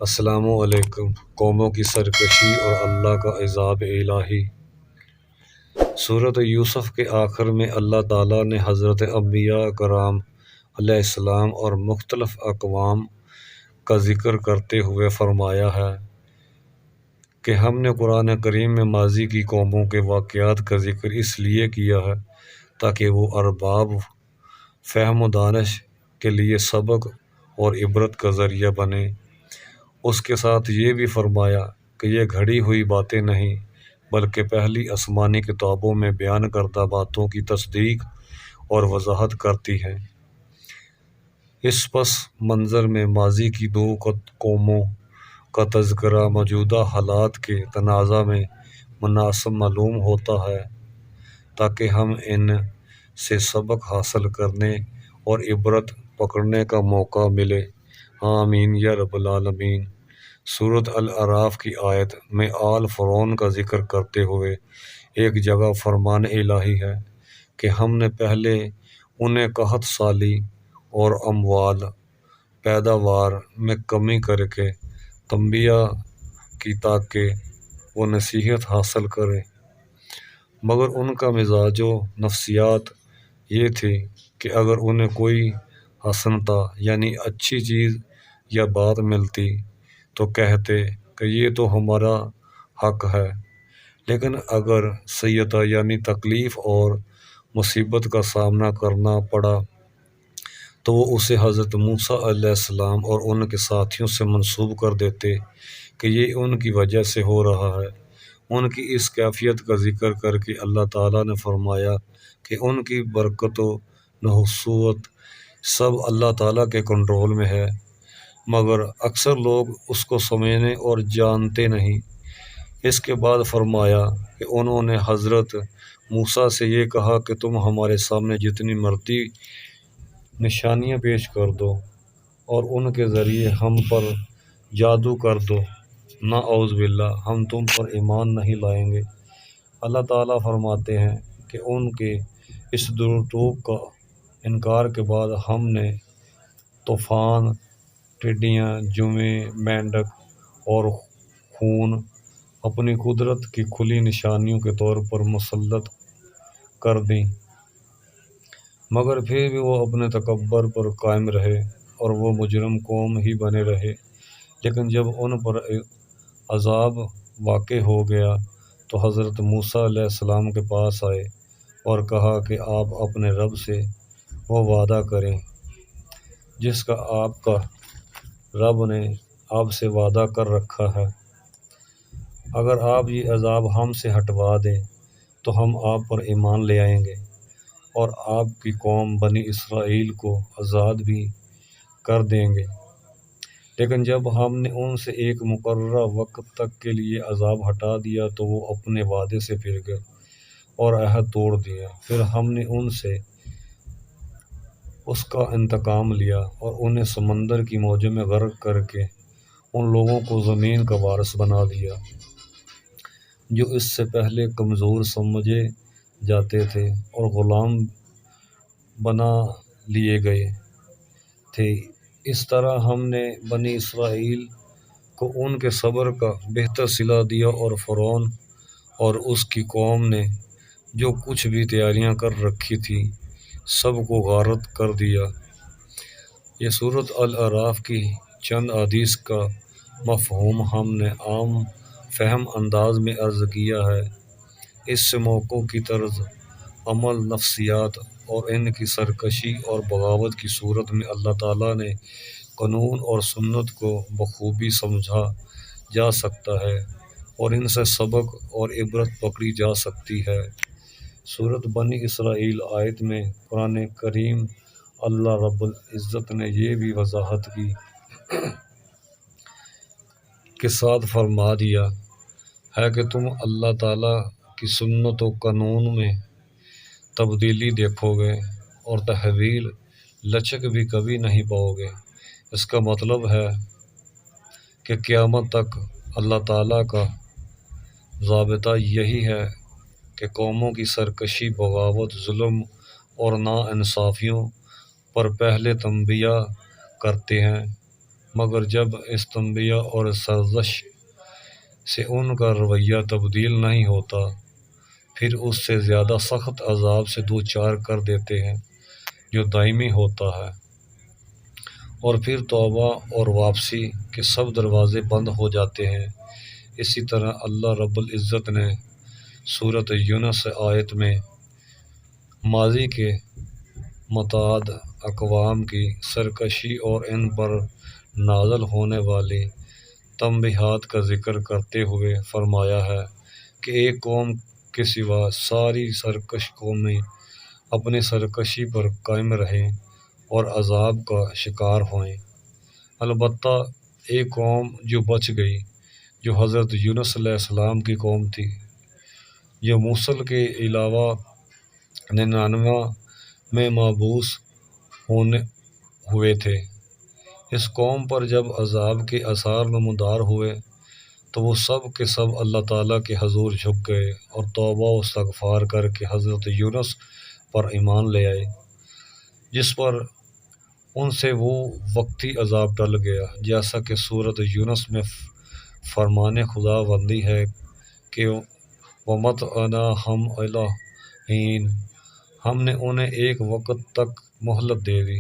السلام علیکم۔ قوموں کی سرکشی اور اللہ کا عذاب الہی۔ سورۃ یوسف کے آخر میں اللہ تعالیٰ نے حضرت انبیاء کرام علیہ السلام اور مختلف اقوام کا ذکر کرتے ہوئے فرمایا ہے کہ ہم نے قرآن کریم میں ماضی کی قوموں کے واقعات کا ذکر اس لیے کیا ہے تاکہ وہ ارباب فہم و دانش کے لیے سبق اور عبرت کا ذریعہ بنے۔ اس کے ساتھ یہ بھی فرمایا کہ یہ گھڑی ہوئی باتیں نہیں بلکہ پہلی آسمانی کتابوں میں بیان کردہ باتوں کی تصدیق اور وضاحت کرتی ہیں۔ اس پس منظر میں ماضی کی دو قوموں کا تذکرہ موجودہ حالات کے تناظر میں مناسب معلوم ہوتا ہے تاکہ ہم ان سے سبق حاصل کرنے اور عبرت پکڑنے کا موقع ملے۔ آمین یا رب العالمین۔ سورۃ الاعراف کی آیت میں آل فرعون کا ذکر کرتے ہوئے ایک جگہ فرمان الہی ہے کہ ہم نے پہلے انہیں قحط سالی اور اموال پیداوار میں کمی کر کے تنبیہ کی تاکہ وہ نصیحت حاصل کریں، مگر ان کا مزاج و نفسیات یہ تھی کہ اگر انہیں کوئی حسنتا یعنی اچھی چیز یا بات ملتی تو کہتے کہ یہ تو ہمارا حق ہے، لیکن اگر سیئتا یعنی تکلیف اور مصیبت کا سامنا کرنا پڑا تو وہ اسے حضرت موسیٰ علیہ السلام اور ان کے ساتھیوں سے منسوب کر دیتے کہ یہ ان کی وجہ سے ہو رہا ہے۔ ان کی اس کیفیت کا ذکر کر کے اللہ تعالیٰ نے فرمایا کہ ان کی برکت و نحوست سب اللہ تعالیٰ کے کنٹرول میں ہے، مگر اکثر لوگ اس کو سمجھنے اور جانتے نہیں۔ اس کے بعد فرمایا کہ انہوں نے حضرت موسیٰ سے یہ کہا کہ تم ہمارے سامنے جتنی مرضی نشانیاں پیش کر دو اور ان کے ذریعے ہم پر جادو کر دو، نعوذ باللہ ہم تم پر ایمان نہیں لائیں گے۔ اللہ تعالیٰ فرماتے ہیں کہ ان کے اس دروغ کا انکار کے بعد ہم نے طوفان، ٹڈیاں، جوئیں، مینڈک اور خون اپنی قدرت کی کھلی نشانیوں کے طور پر مسلط کر دیں، مگر پھر بھی وہ اپنے تکبر پر قائم رہے اور وہ مجرم قوم ہی بنے رہے۔ لیکن جب ان پر عذاب واقع ہو گیا تو حضرت موسیٰ علیہ السلام کے پاس آئے اور کہا کہ آپ اپنے رب سے وہ وعدہ کریں جس کا آپ کا رب نے آپ سے وعدہ کر رکھا ہے۔ اگر آپ یہ عذاب ہم سے ہٹوا دیں تو ہم آپ پر ایمان لے آئیں گے اور آپ کی قوم بنی اسرائیل کو آزاد بھی کر دیں گے۔ لیکن جب ہم نے ان سے ایک مقررہ وقت تک کے لیے عذاب ہٹا دیا تو وہ اپنے وعدے سے پھر گئے اور عہد توڑ دیا۔ پھر ہم نے ان سے اس کا انتقام لیا اور انہیں سمندر کی موجوں میں غرق کر کے ان لوگوں کو زمین کا وارث بنا دیا جو اس سے پہلے کمزور سمجھے جاتے تھے اور غلام بنا لیے گئے تھے۔ اس طرح ہم نے بنی اسرائیل کو ان کے صبر کا بہتر صلہ دیا اور فرعون اور اس کی قوم نے جو کچھ بھی تیاریاں کر رکھی تھی سب کو غارت کر دیا۔ یہ سورۃ الاعراف کی چند احادیث کا مفہوم ہم نے عام فہم انداز میں عرض کیا ہے۔ اس سے موقعوں کی طرز عمل، نفسیات اور ان کی سرکشی اور بغاوت کی صورت میں اللہ تعالیٰ نے قانون اور سنت کو بخوبی سمجھا جا سکتا ہے اور ان سے سبق اور عبرت پکڑی جا سکتی ہے۔ سورۃ بنی اسرائیل آیت میں قرآن کریم اللہ رب العزت نے یہ بھی وضاحت کی کے ساتھ فرما دیا ہے کہ تم اللہ تعالیٰ کی سنت و قانون میں تبدیلی دیکھو گے اور تحویل لچک بھی کبھی نہیں پاؤ گے۔ اس کا مطلب ہے کہ قیامت تک اللہ تعالیٰ کا ضابطہ یہی ہے کہ قوموں کی سرکشی، بغاوت، ظلم اور ناانصافیوں پر پہلے تنبیہ کرتے ہیں، مگر جب اس تنبیہ اور سرزش سے ان کا رویہ تبدیل نہیں ہوتا پھر اس سے زیادہ سخت عذاب سے دو چار کر دیتے ہیں جو دائمی ہوتا ہے، اور پھر توبہ اور واپسی کے سب دروازے بند ہو جاتے ہیں۔ اسی طرح اللہ رب العزت نے سورۃ یونس آیت میں ماضی کے متعدد اقوام کی سرکشی اور ان پر نازل ہونے والی تنبیہات کا ذکر کرتے ہوئے فرمایا ہے کہ ایک قوم کے سوا ساری سرکش قومیں اپنی سرکشی پر قائم رہیں اور عذاب کا شکار ہوئیں۔ البتہ ایک قوم جو بچ گئی، جو حضرت یونس علیہ السلام کی قوم تھی، جو موصل کے علاوہ 99 میں مبعوث ہوئے تھے۔ اس قوم پر جب عذاب کے آثار نمودار ہوئے تو وہ سب کے سب اللہ تعالیٰ کے حضور جھک گئے اور توبہ و استغفار کر کے حضرت یونس پر ایمان لے آئے، جس پر ان سے وہ وقتی عذاب ٹل گیا، جیسا کہ سورۃ یونس میں فرمان خدا بندی ہے کہ وَمَتَّعْنَاهُمْ إِلَىٰ حِینٍ، ہم نے انہیں ایک وقت تک مہلت دے دی۔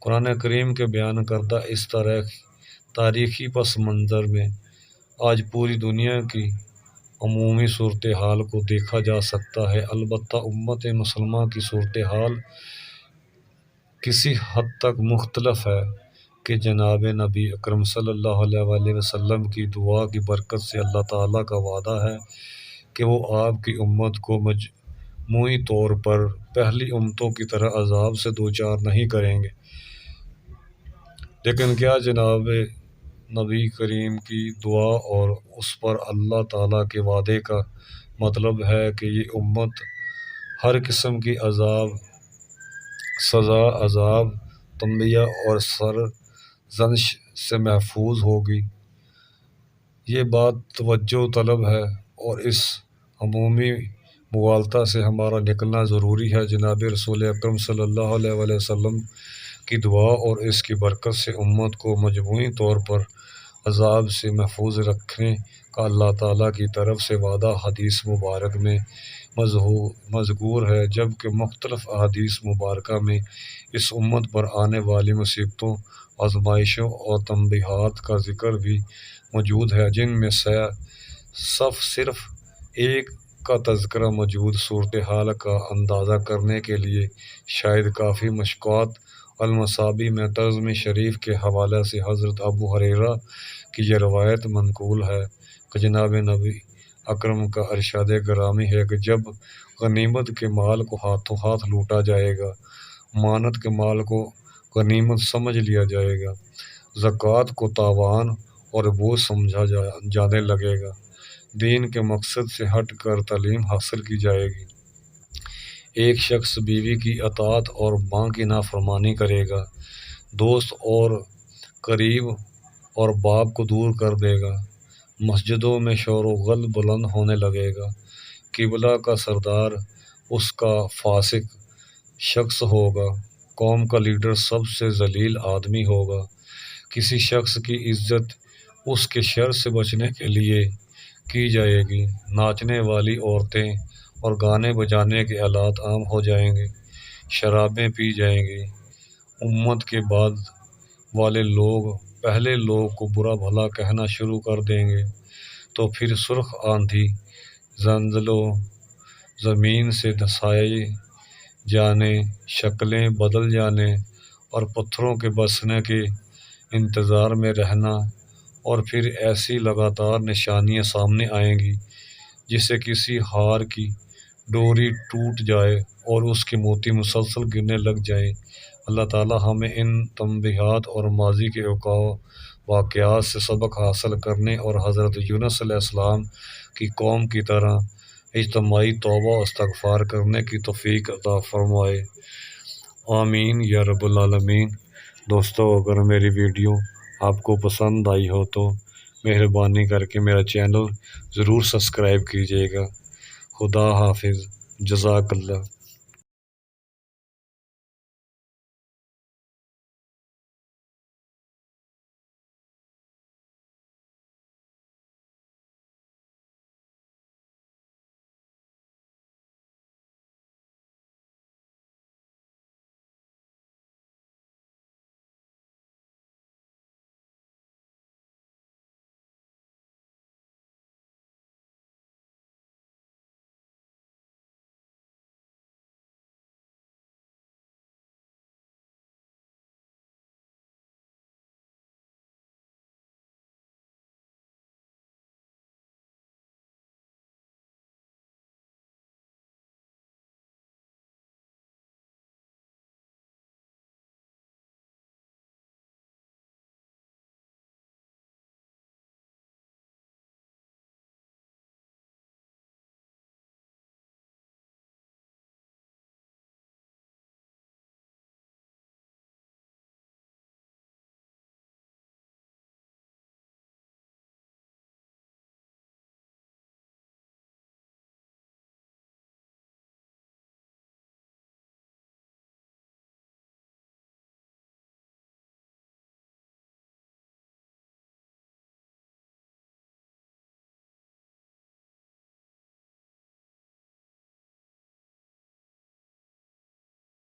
قرآن کریم کے بیان کردہ اس تاریخی پس منظر میں آج پوری دنیا کی عمومی صورتحال کو دیکھا جا سکتا ہے۔ البتہ امت مسلمہ کی صورتحال کسی حد تک مختلف ہے کہ جناب نبی اکرم صلی اللہ علیہ وآلہ وسلم کی دعا کی برکت سے اللہ تعالیٰ کا وعدہ ہے کہ وہ آپ کی امت کو مجموعی طور پر پہلی امتوں کی طرح عذاب سے دوچار نہیں کریں گے۔ لیکن کیا جناب نبی کریم کی دعا اور اس پر اللہ تعالیٰ کے وعدے کا مطلب ہے کہ یہ امت ہر قسم کی سزا، عذاب، تنبیہ اور سرزنش سے محفوظ ہوگی؟ یہ بات توجہ طلب ہے اور اس عمومی مغالطہ سے ہمارا نکلنا ضروری ہے۔ جناب رسول اکرم صلی اللہ علیہ وآلہ وسلم کی دعا اور اس کی برکت سے امت کو مجموعی طور پر عذاب سے محفوظ رکھنے کا اللہ تعالیٰ کی طرف سے وعدہ حدیث مبارک میں مذکور ہے، جبکہ مختلف احادیث مبارکہ میں اس امت پر آنے والی مصیبتوں، آزمائشوں اور تنبیہات کا ذکر بھی موجود ہے، جن میں سے صرف ایک کا تذکرہ موجودہ صورتحال کا اندازہ کرنے کے لیے شاید کافی۔ مشکوٰۃ المصابیح میں ترمذی شریف کے حوالے سے حضرت ابو ہریرہ کی یہ روایت منقول ہے کہ جناب نبی اکرم کا ارشاد گرامی ہے کہ جب غنیمت کے مال کو ہاتھوں ہاتھ لوٹا جائے گا، امانت کے مال کو غنیمت سمجھ لیا جائے گا، زکوٰۃ کو تاوان اور بوجھ سمجھا جانے لگے گا، دین کے مقصد سے ہٹ کر تعلیم حاصل کی جائے گی، ایک شخص بیوی کی اطاعت اور ماں کی نافرمانی کرے گا، دوست اور قریب اور باپ کو دور کر دے گا، مسجدوں میں شور و غل بلند ہونے لگے گا، قبلہ کا سردار اس کا فاسق شخص ہوگا، قوم کا لیڈر سب سے ذلیل آدمی ہوگا، کسی شخص کی عزت اس کے شر سے بچنے کے لیے کی جائے گی، ناچنے والی عورتیں اور گانے بجانے کے آلات عام ہو جائیں گے، شرابیں پی جائیں گی، امت کے بعد والے لوگ پہلے لوگ کو برا بھلا کہنا شروع کر دیں گے، تو پھر سرخ آندھی، زلزلہ و زمین سے دھسائے جانے، شکلیں بدل جانے اور پتھروں کے برسنے کے انتظار میں رہنا، اور پھر ایسی لگاتار نشانیاں سامنے آئیں گی جسے کسی ہار کی ڈوری ٹوٹ جائے اور اس کے موتی مسلسل گرنے لگ جائیں۔ اللہ تعالیٰ ہمیں ان تنبیہات اور ماضی کے واقعات سے سبق حاصل کرنے اور حضرت یونس علیہ السلام کی قوم کی طرح اجتماعی توبہ و استغفار کرنے کی توفیق عطا فرمائے، آمین یا رب العالمین۔ دوستو، اگر میری ویڈیو آپ کو پسند آئی ہو تو مہربانی کر کے میرا چینل ضرور سبسکرائب کیجیے گا۔ خدا حافظ، جزاک اللہ۔